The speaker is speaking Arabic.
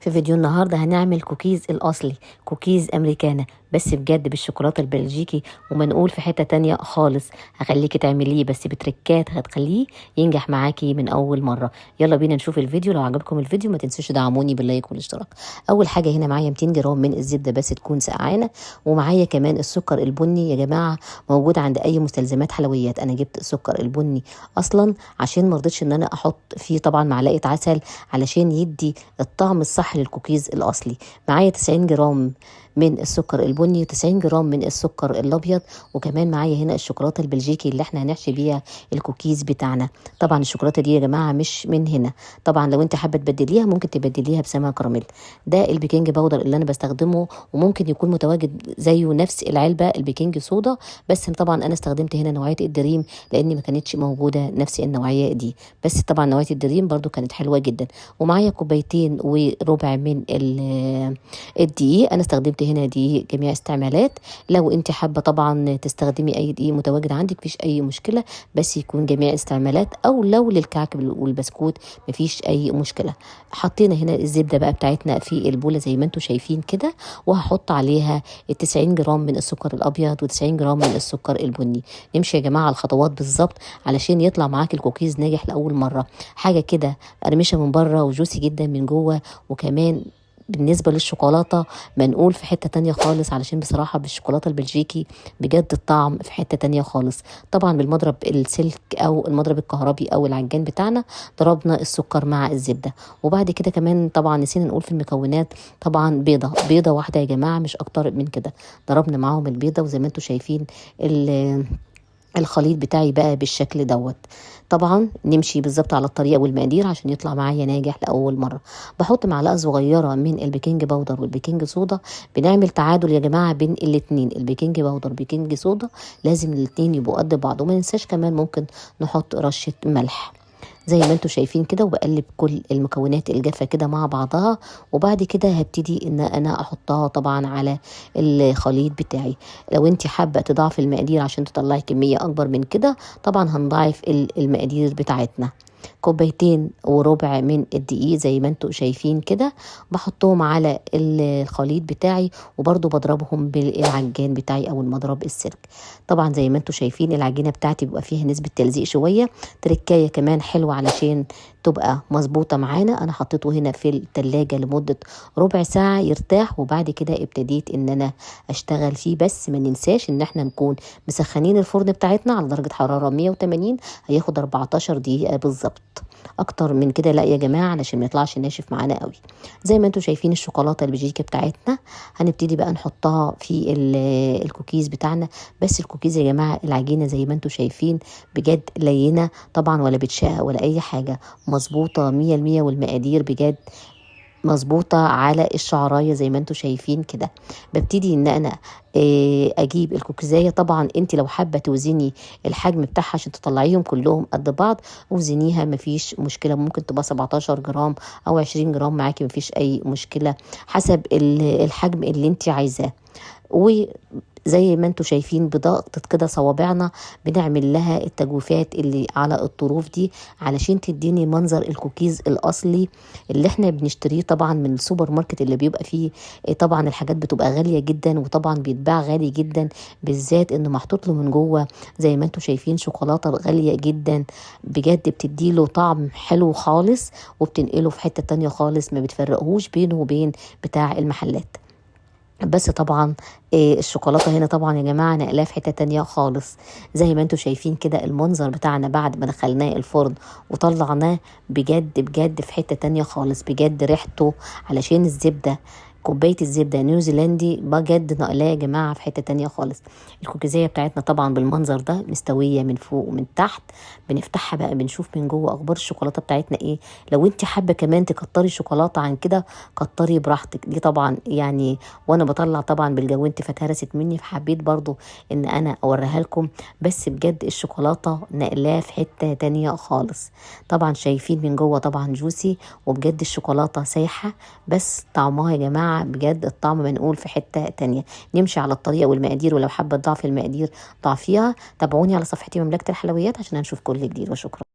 في فيديو النهارده هنعمل كوكيز الاصلي، كوكيز امريكانا بس بجد بالشوكولاته البلجيكي ومنقول في حته تانية خالص. هخليكي تعمليه بس بتركات هتخليه ينجح معاكي من اول مره. يلا بينا نشوف الفيديو. لو عجبكم الفيديو ما تنسوش تدعموني باللايك والاشتراك. اول حاجه هنا معايا 200 جرام من الزبده بس تكون سقعانه، ومعايا كمان السكر البني يا جماعه موجود عند اي مستلزمات حلويات. انا جبت السكر البني اصلا عشان ما رضيتش ان انا احط فيه طبعا معلقه عسل علشان يدي الطعم الصح للكوكيز الاصلي. معايا 90 جرام من السكر البني و90 جرام من السكر الابيض، وكمان معايا هنا الشوكولاته البلجيكي اللي احنا هنحشي بيها الكوكيز بتاعنا. طبعا الشوكولاته دي يا جماعه مش من هنا، طبعا لو انت حابه تبدليها ممكن تبدليها بسمنه كراميل. ده البيكنج باودر اللي انا بستخدمه، وممكن يكون متواجد زيه نفس العلبه البيكنج صودا، بس طبعا انا استخدمت هنا نوعيه الدريم لان ما كانتش موجوده نفس النوعيه دي، بس طبعا نوعيه الدريم برضو كانت حلوه جدا. ومعايا كوبايتين وربع من الدقيق. انا استخدمت هنا دقيق جميع استعمالات، لو انت حابه طبعا تستخدمي اي دقيق متواجد عندك مفيش اي مشكله، بس يكون جميع استعمالات، او لو للكعك والبسكوت مفيش اي مشكله. حطينا هنا الزبده بقى بتاعتنا في البوله زي ما انتم شايفين كده، وهحط عليها 90 جرام من السكر الابيض و90 جرام من السكر البني. نمشي يا جماعه على الخطوات بالظبط علشان يطلع معاك الكوكيز ناجح لاول مره. حاجه كده قرمشه من بره وجوسي جدا من جوه، وكمان بالنسبة للشوكولاتة منقول في حتة تانية خالص، علشان بصراحة بالشوكولاتة البلجيكي بجد الطعم في حتة تانية خالص. طبعا بالمضرب السلك او المضرب الكهربي او العجان بتاعنا ضربنا السكر مع الزبدة. وبعد كده كمان طبعا نسينا نقول في المكونات طبعا بيضة واحدة يا جماعة مش اكتر من كده. ضربنا معاهم البيضة وزي ما انتم شايفين الخليط بتاعي بقى بالشكل دوت. طبعا نمشي بالظبط على الطريقه والمقادير عشان يطلع معايا ناجح لاول مره. بحط معلقه صغيره من البيكنج باودر والبيكنج صودا، بنعمل تعادل يا جماعه بين الاتنين، البيكنج باودر والبيكنج صودا لازم الاتنين يبقوا قد بعض. وما ننساش كمان ممكن نحط رشه ملح زي ما انتم شايفين كده. وبقلب كل المكونات الجافه كده مع بعضها، وبعد كده هبتدي ان انا احطها طبعا على الخليط بتاعي. لو انت حابه تضاعفي المقادير عشان تطلعي كميه اكبر من كده طبعا هنضاعف المقادير بتاعتنا. كوبايتين وربع من الدقيق زي ما انتم شايفين كده، بحطهم على الخليط بتاعي، وبرضو بضربهم بالعجان بتاعي او المضرب السلك. طبعا زي ما انتم شايفين العجينه بتاعتي بيبقى فيها نسبه تلزيق شويه، تركايه كمان حلوه علشان تبقى مظبوطه معانا. انا حطيته هنا في التلاجة لمده ربع ساعه يرتاح، وبعد كده ابتديت ان انا اشتغل فيه. بس ما ننساش ان احنا نكون مسخنين الفرن بتاعتنا على درجه حراره 180، هياخد 14 دقيقه بالظبط. اكتر من كده لا يا جماعه علشان ما يطلعش ناشف معانا قوي. زي ما انتم شايفين الشوكولاته البلجيكي بتاعتنا هنبتدي بقى نحطها في الكوكيز بتاعنا. بس الكوكيز يا جماعه العجينه زي ما انتم شايفين بجد لينه طبعا، ولا بتشقق ولا اي حاجه، مظبوطه 100%، والمقادير بجد مظبوطه على الشعرايه زي ما انتم شايفين كده. ببتدي ان انا اجيب الكوكيزايه. طبعا انت لو حابه توزني الحجم بتاعها عشان تطلعيهم كلهم قد بعض وزنيها مفيش مشكله، ممكن تبقى 17 جرام او 20 جرام معاكي مفيش اي مشكله، حسب الحجم اللي انت عايزاه. وزي ما انتم شايفين بضغطة كده صوابعنا بنعمل لها التجويفات اللي على الطروف دي علشان تديني منظر الكوكيز الاصلي اللي احنا بنشتريه طبعا من السوبر ماركت اللي بيبقى فيه. طبعا الحاجات بتبقى غالية جدا، وطبعا بيتباع غالي جدا، بالذات انه محطوط له من جوه زي ما انتم شايفين شوكولاتة غالية جدا. بجد بتديله طعم حلو خالص، وبتنقله في حتة تانية خالص، ما بتفرقهوش بينه وبين بتاع المحلات. بس طبعا الشوكولاته هنا طبعا يا جماعه نقلاه في حته تانية خالص. زي ما انتم شايفين كده المنظر بتاعنا بعد ما دخلناه الفرن وطلعناه بجد بجد في حته تانية خالص. بجد ريحته علشان الزبده، كوبايه الزبده نيوزيلندي بجد نقلاه يا جماعه في حته تانية خالص. الكوكيزيه بتاعتنا طبعا بالمنظر ده مستويه من فوق ومن تحت. بنفتحها بقى بنشوف من جوه اخبار الشوكولاته بتاعتنا ايه. لو انت حابه كمان تكتري الشوكولاته عن كده كتري براحتك، دي طبعا يعني وانا بطلع طبعا بالجوانت فاتهرست مني، فحبيت برضو ان انا اوريها لكم. بس بجد الشوكولاته نقلاه في حته تانية خالص. طبعا شايفين من جوه طبعا جوسي، وبجد الشوكولاته سايحه، بس طعمها يا جماعه بجد الطعم منقول في حته تانية. نمشي على الطريقه والمقادير، ولو حابه تضعفي المقادير ضعفيها. تابعوني على صفحتي مملكه الحلويات عشان هنشوف كل جديد، وشكرا.